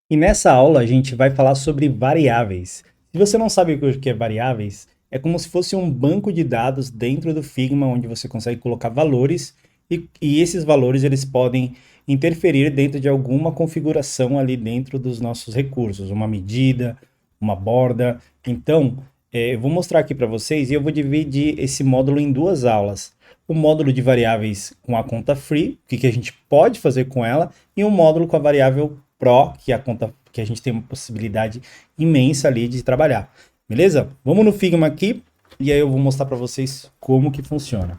E nessa aula a gente vai falar sobre variáveis. Se você não sabe o que é variáveis, é como se fosse um banco de dados dentro do Figma, onde você consegue colocar valores e esses valores eles podem interferir dentro de alguma configuração ali dentro dos nossos recursos, uma medida, uma borda. Então, eu vou mostrar aqui para vocês e eu vou dividir esse módulo em duas aulas. O módulo de variáveis com a conta free, o que a gente pode fazer com ela, e um módulo com a variável Pro, que é a conta que a gente tem uma possibilidade imensa ali de trabalhar. Beleza? Vamos no Figma aqui e aí eu vou mostrar para vocês como que funciona.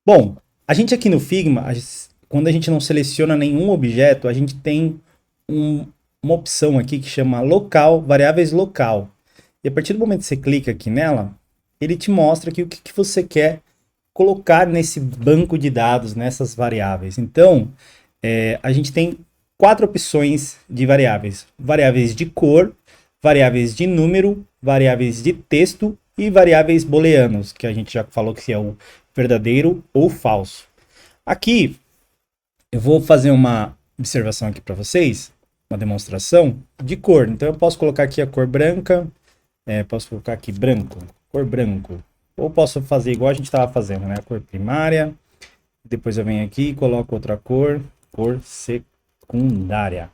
Bom, a gente aqui no Figma, quando a gente não seleciona nenhum objeto, a gente tem uma opção aqui que chama local, variáveis local. E a partir do momento que você clica aqui nela, ele te mostra aqui o que você quer colocar nesse banco de dados, nessas variáveis. Então, a gente tem quatro opções de variáveis: variáveis de cor, variáveis de número, variáveis de texto e variáveis booleanos, que a gente já falou que é o verdadeiro ou falso. Aqui eu vou fazer uma observação aqui para vocês, uma demonstração de cor. Então eu posso colocar aqui a cor branca, posso colocar aqui branco, cor branco. Ou posso fazer igual a gente estava fazendo, né? A cor primária. Depois eu venho aqui e coloco outra cor, cor secundária.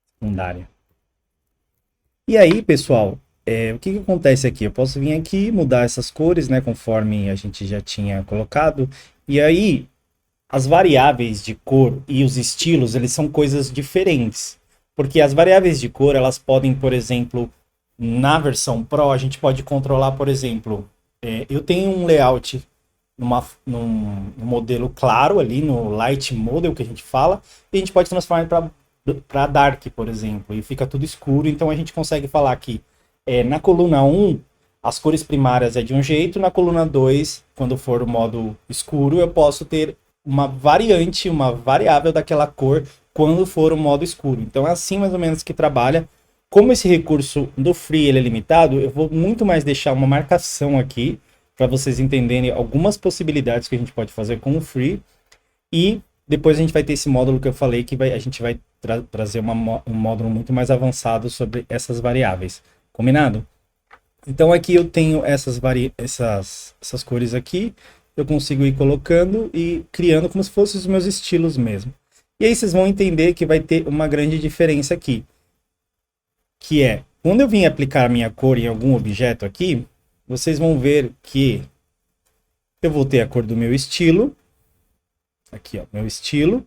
Secundária. E aí, pessoal, o que acontece aqui? Eu posso vir aqui mudar essas cores, né? Conforme a gente já tinha colocado. E aí, as variáveis de cor e os estilos, eles são coisas diferentes. Porque as variáveis de cor, elas podem, por exemplo, na versão Pro, a gente pode controlar, por exemplo, eu tenho um layout num modelo claro ali, no Light Model que a gente fala, e a gente pode transformar para Dark, por exemplo, e fica tudo escuro, então a gente consegue falar que na coluna 1, as cores primárias é de um jeito, na coluna 2, quando for o modo escuro, eu posso ter uma variante, uma variável daquela cor quando for o modo escuro. Então é assim mais ou menos que trabalha. Como esse recurso do Free ele é limitado, eu vou muito mais deixar uma marcação aqui para vocês entenderem algumas possibilidades que a gente pode fazer com o Free. E depois a gente vai ter esse módulo que eu falei que a gente vai trazer um módulo muito mais avançado sobre essas variáveis. Combinado? Então aqui eu tenho essas cores aqui, eu consigo ir colocando e criando como se fossem os meus estilos mesmo. E aí vocês vão entender que vai ter uma grande diferença aqui, que é, quando eu vim aplicar a minha cor em algum objeto aqui, vocês vão ver que eu vou ter a cor do meu estilo, aqui ó, meu estilo,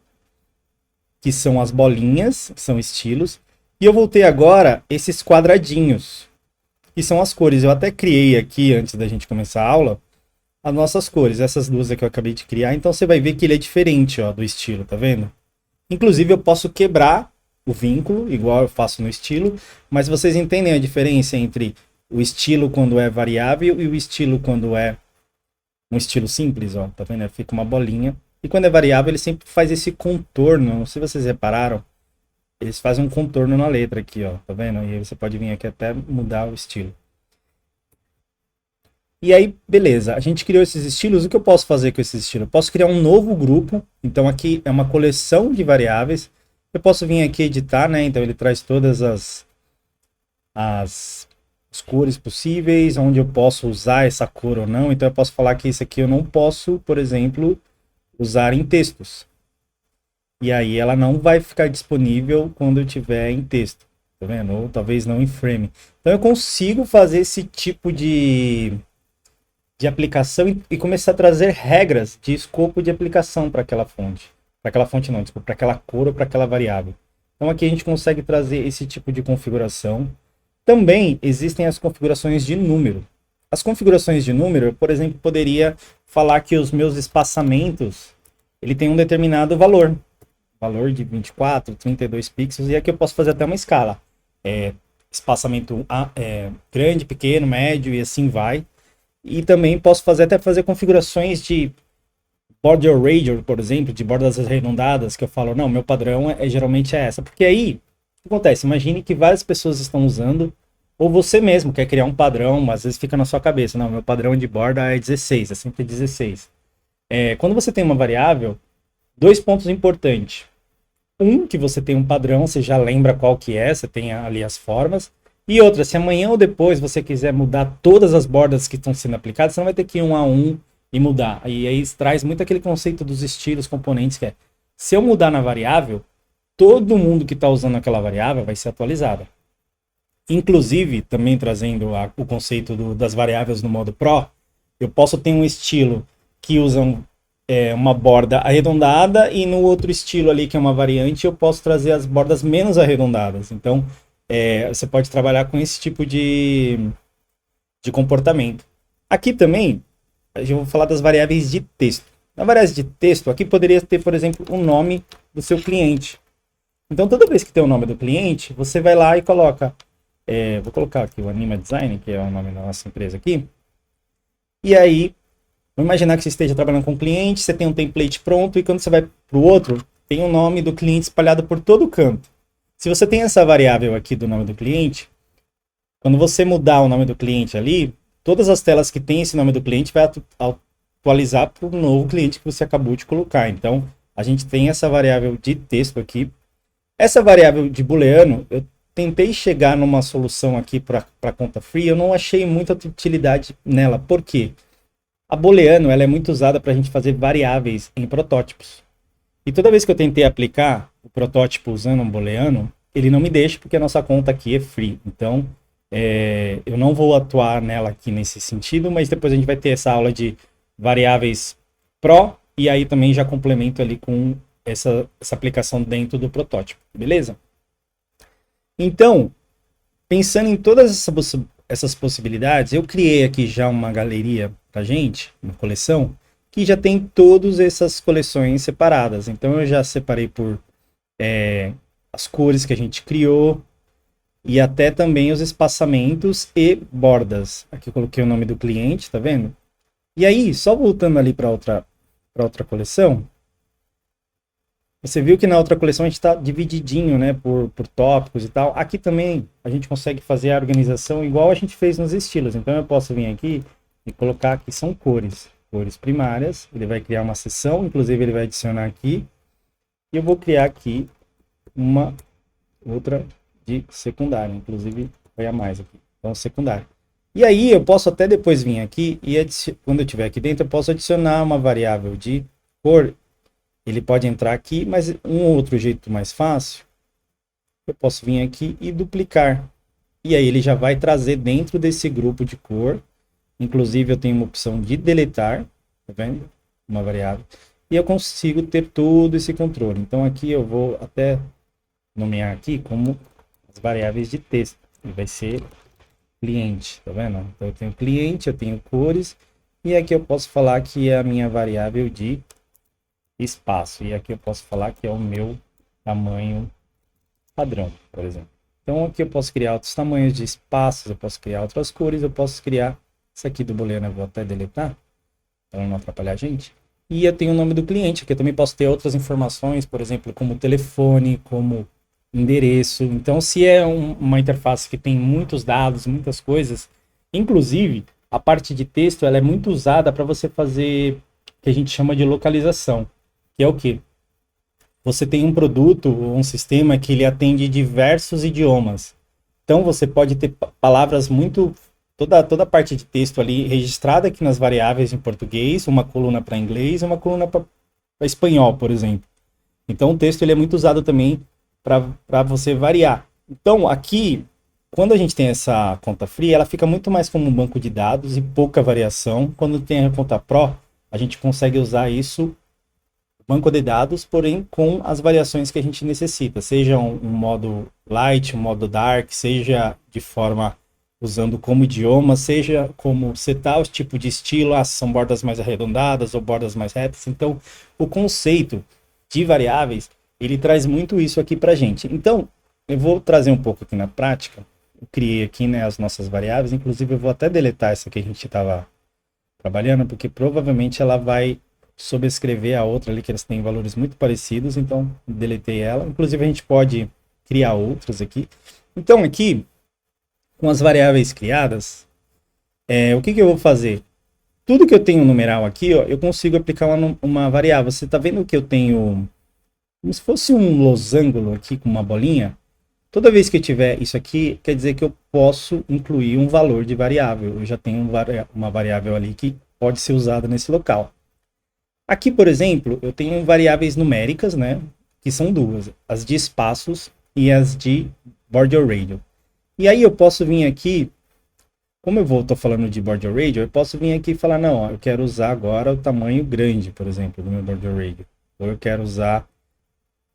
que são as bolinhas, que são estilos, e eu vou ter agora esses quadradinhos, que são as cores. Eu até criei aqui, antes da gente começar a aula, as nossas cores, essas duas aqui eu acabei de criar, então você vai ver que ele é diferente ó, do estilo, tá vendo? Inclusive eu posso quebrar o vínculo, igual eu faço no estilo, mas vocês entendem a diferença entre o estilo quando é variável e o estilo quando é um estilo simples, ó, tá vendo? Fica uma bolinha. E quando é variável, ele sempre faz esse contorno, não sei se vocês repararam, eles fazem um contorno na letra aqui, ó, tá vendo? E aí você pode vir aqui até mudar o estilo. E aí, beleza, a gente criou esses estilos, o que eu posso fazer com esses estilos? Eu posso criar um novo grupo, então aqui é uma coleção de variáveis. Eu posso vir aqui editar, né? Então ele traz todas as cores possíveis, onde eu posso usar essa cor ou não. Então eu posso falar que isso aqui eu não posso, por exemplo, usar em textos. E aí ela não vai ficar disponível quando eu tiver em texto, tá vendo? Ou talvez não em frame. Então eu consigo fazer esse tipo de aplicação e começar a trazer regras de escopo de aplicação para aquela fonte. Para aquela fonte não, desculpa, para aquela cor ou para aquela variável. Então aqui a gente consegue trazer esse tipo de configuração. Também existem as configurações de número. As configurações de número, eu, por exemplo, poderia falar que os meus espaçamentos, ele tem um determinado valor. Valor de 24, 32 pixels, e aqui eu posso fazer até uma escala. Espaçamento grande, pequeno, médio e assim vai. E também posso até fazer configurações de border radius, por exemplo, de bordas arredondadas, que eu falo, não, meu padrão geralmente é essa. Porque aí, o que acontece? Imagine que várias pessoas estão usando, ou você mesmo quer criar um padrão, mas às vezes fica na sua cabeça, não, meu padrão de borda é 16, é sempre 16. Quando você tem uma variável, dois pontos importantes. Que você tem um padrão, você já lembra qual que é, você tem ali as formas. E outra, se amanhã ou depois você quiser mudar todas as bordas que estão sendo aplicadas, você não vai ter que ir um a um e mudar. E aí traz muito aquele conceito dos estilos, componentes, que é, se eu mudar na variável, todo mundo que está usando aquela variável vai ser atualizada. Inclusive, também trazendo o conceito das variáveis no modo Pro, eu posso ter um estilo que usa uma borda arredondada e no outro estilo ali, que é uma variante, eu posso trazer as bordas menos arredondadas. Então, você pode trabalhar com esse tipo de comportamento. Aqui também, eu vou falar das variáveis de texto. Na variável de texto, aqui poderia ter, por exemplo, o nome do seu cliente. Então, toda vez que tem o nome do cliente, você vai lá e coloca, vou colocar aqui o Anima Design, que é o nome da nossa empresa aqui, e aí, vamos imaginar que você esteja trabalhando com um cliente, você tem um template pronto, e quando você vai para o outro, tem o nome do cliente espalhado por todo o canto. Se você tem essa variável aqui do nome do cliente, quando você mudar o nome do cliente ali, todas as telas que tem esse nome do cliente vai atualizar para o novo cliente que você acabou de colocar. Então, a gente tem essa variável de texto aqui. Essa variável de booleano, eu tentei chegar numa solução aqui para conta free, eu não achei muita utilidade nela. Por quê? A booleano ela é muito usada para a gente fazer variáveis em protótipos. E toda vez que eu tentei aplicar o protótipo usando um booleano, ele não me deixa porque a nossa conta aqui é free. Então, eu não vou atuar nela aqui nesse sentido, mas depois a gente vai ter essa aula de variáveis Pro, e aí também já complemento ali com essa aplicação dentro do protótipo, beleza? Então, pensando em todas essas possibilidades, eu criei aqui já uma galeria pra gente, uma coleção, que já tem todas essas coleções separadas. Então eu já separei por as cores que a gente criou e até também os espaçamentos e bordas. Aqui eu coloquei o nome do cliente, tá vendo? E aí, só voltando ali para outra coleção, você viu que na outra coleção a gente está divididinho, né, por tópicos e tal. Aqui também a gente consegue fazer a organização igual a gente fez nos estilos. Então eu posso vir aqui e colocar aqui são cores primárias. Ele vai criar uma seção, inclusive ele vai adicionar aqui. E eu vou criar aqui uma outra de secundária, inclusive vai a mais aqui. Então secundária. E aí eu posso até depois vir aqui e quando eu estiver aqui dentro eu posso adicionar uma variável de cor. Ele pode entrar aqui, mas um outro jeito mais fácil, eu posso vir aqui e duplicar. E aí ele já vai trazer dentro desse grupo de cor. Inclusive eu tenho uma opção de deletar, tá vendo? Uma variável. E eu consigo ter todo esse controle. Então aqui eu vou até nomear aqui como as variáveis de texto. E vai ser cliente, tá vendo? Então eu tenho cliente, eu tenho cores. E aqui eu posso falar que é a minha variável de espaço. E aqui eu posso falar que é o meu tamanho padrão, por exemplo. Então aqui eu posso criar outros tamanhos de espaços, eu posso criar outras cores, eu posso criar isso aqui do booleano, eu vou até deletar, para não atrapalhar a gente. E eu tenho o nome do cliente, aqui eu também posso ter outras informações, por exemplo, como telefone, como endereço. Então se é uma interface que tem muitos dados, muitas coisas, inclusive a parte de texto ela é muito usada para você fazer o que a gente chama de localização. Que é o quê? Você tem um produto ou um sistema que ele atende diversos idiomas. Então você pode ter palavras muito... Toda a parte de texto ali registrada aqui nas variáveis em português, uma coluna para inglês e uma coluna para espanhol, por exemplo. Então o texto ele é muito usado também para você variar. Então aqui, quando a gente tem essa conta free, ela fica muito mais como um banco de dados e pouca variação. Quando tem a conta Pro, a gente consegue usar isso banco de dados, porém com as variações que a gente necessita, seja um modo light, um modo dark, seja de forma usando como idioma, seja como setar o tipo de estilo, são bordas mais arredondadas ou bordas mais retas. Então, o conceito de variáveis, ele traz muito isso aqui pra gente. Então, eu vou trazer um pouco aqui na prática. Eu criei aqui, né, as nossas variáveis, inclusive eu vou até deletar essa que a gente estava trabalhando, porque provavelmente ela vai sobrescrever a outra ali, que elas têm valores muito parecidos, então deletei ela. Inclusive a gente pode criar outras aqui. Então aqui, com as variáveis criadas, o que eu vou fazer? Tudo que eu tenho numeral aqui, ó, eu consigo aplicar uma variável. Você está vendo que eu tenho como se fosse um losango aqui com uma bolinha. Toda vez que eu tiver isso aqui, quer dizer que eu posso incluir um valor de variável. Eu já tenho uma variável ali que pode ser usada nesse local. Aqui, por exemplo, eu tenho variáveis numéricas, né? Que são duas, as de espaços e as de border radius. E aí eu posso vir aqui, como tô falando de border radius, eu posso vir aqui e falar, não, ó, eu quero usar agora o tamanho grande, por exemplo, do meu border radius. Ou eu quero usar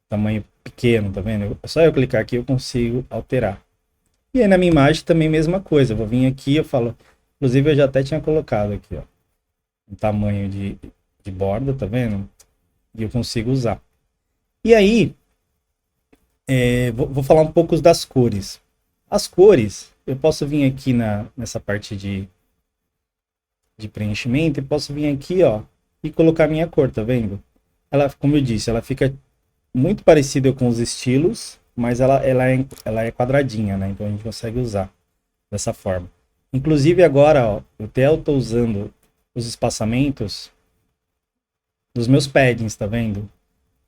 tamanho pequeno, tá vendo? É só eu clicar aqui eu consigo alterar. E aí na minha imagem também mesma coisa, eu vou vir aqui, eu falo, inclusive eu já até tinha colocado aqui, ó, um tamanho de borda, tá vendo? E eu consigo usar. E aí, vou falar um pouco das cores. As cores, eu posso vir aqui nessa parte de preenchimento, e posso vir aqui, ó, e colocar minha cor, tá vendo? Ela, como eu disse, ela fica muito parecida com os estilos, mas ela é quadradinha, né? Então a gente consegue usar dessa forma. Inclusive agora, ó, eu tô usando os espaçamentos dos meus paddings, tá vendo?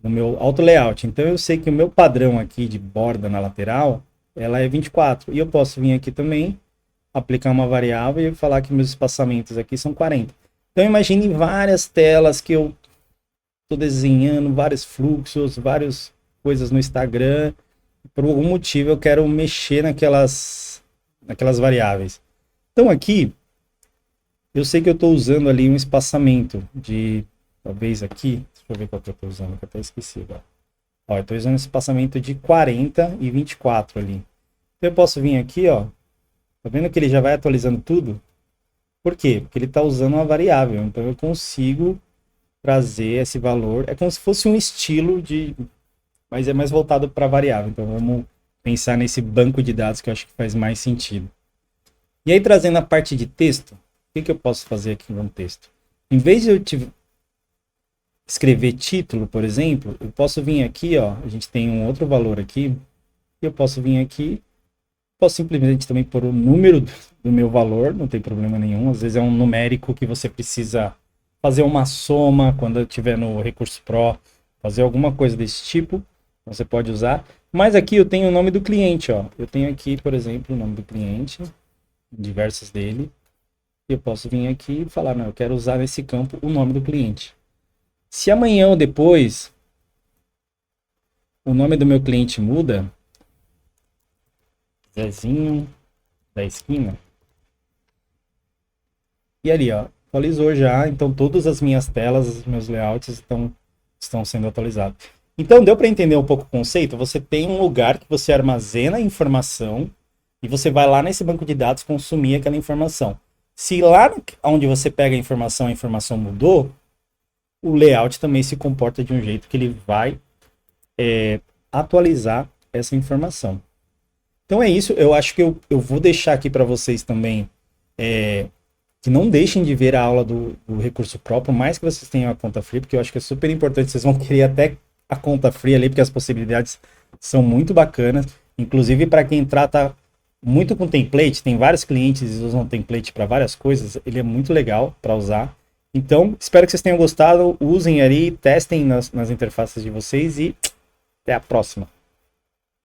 No meu auto layout. Então eu sei que o meu padrão aqui de borda na lateral, ela é 24. E eu posso vir aqui também, aplicar uma variável e falar que meus espaçamentos aqui são 40. Então imagine várias telas que eu estou desenhando, vários fluxos, várias coisas no Instagram. Por algum motivo eu quero mexer naquelas variáveis. Então aqui, eu sei que eu estou usando ali um espaçamento de, talvez aqui, deixa eu ver qual que eu estou usando, que eu até esqueci agora. Ó, eu estou usando um espaçamento de 40 e 24 ali. Então eu posso vir aqui, ó, tá vendo que ele já vai atualizando tudo? Por quê? Porque ele está usando uma variável, então eu consigo trazer esse valor. É como se fosse um estilo de, mas é mais voltado para variável. Então vamos pensar nesse banco de dados que eu acho que faz mais sentido. E aí trazendo a parte de texto, o que eu posso fazer aqui no texto? Em vez de eu escrever título, por exemplo, eu posso vir aqui, ó, a gente tem um outro valor aqui, eu posso vir aqui, posso simplesmente também pôr o número do meu valor, não tem problema nenhum. Às vezes é um numérico que você precisa fazer uma soma quando eu estiver no Recurso Pro, fazer alguma coisa desse tipo, você pode usar. Mas aqui eu tenho o nome do cliente, ó. Eu tenho aqui, por exemplo, o nome do cliente, diversos dele. E eu posso vir aqui e falar, não, eu quero usar nesse campo o nome do cliente. Se amanhã ou depois o nome do meu cliente muda, Zezinho da esquina, e ali, ó, atualizou já, então todas as minhas telas, os meus layouts estão sendo atualizados. Então deu para entender um pouco o conceito? Você tem um lugar que você armazena a informação e você vai lá nesse banco de dados consumir aquela informação. Se lá onde você pega a informação mudou, o layout também se comporta de um jeito que ele vai atualizar essa informação. Então é isso, eu acho que eu vou deixar aqui para vocês também que não deixem de ver a aula do Recurso Pro, por mais que vocês tenham a conta free, porque eu acho que é super importante, vocês vão querer até a conta free ali, porque as possibilidades são muito bacanas, inclusive para quem trata muito com template, tem vários clientes que usam template para várias coisas, ele é muito legal para usar. Então, espero que vocês tenham gostado, usem ali, testem nas interfaces de vocês e até a próxima.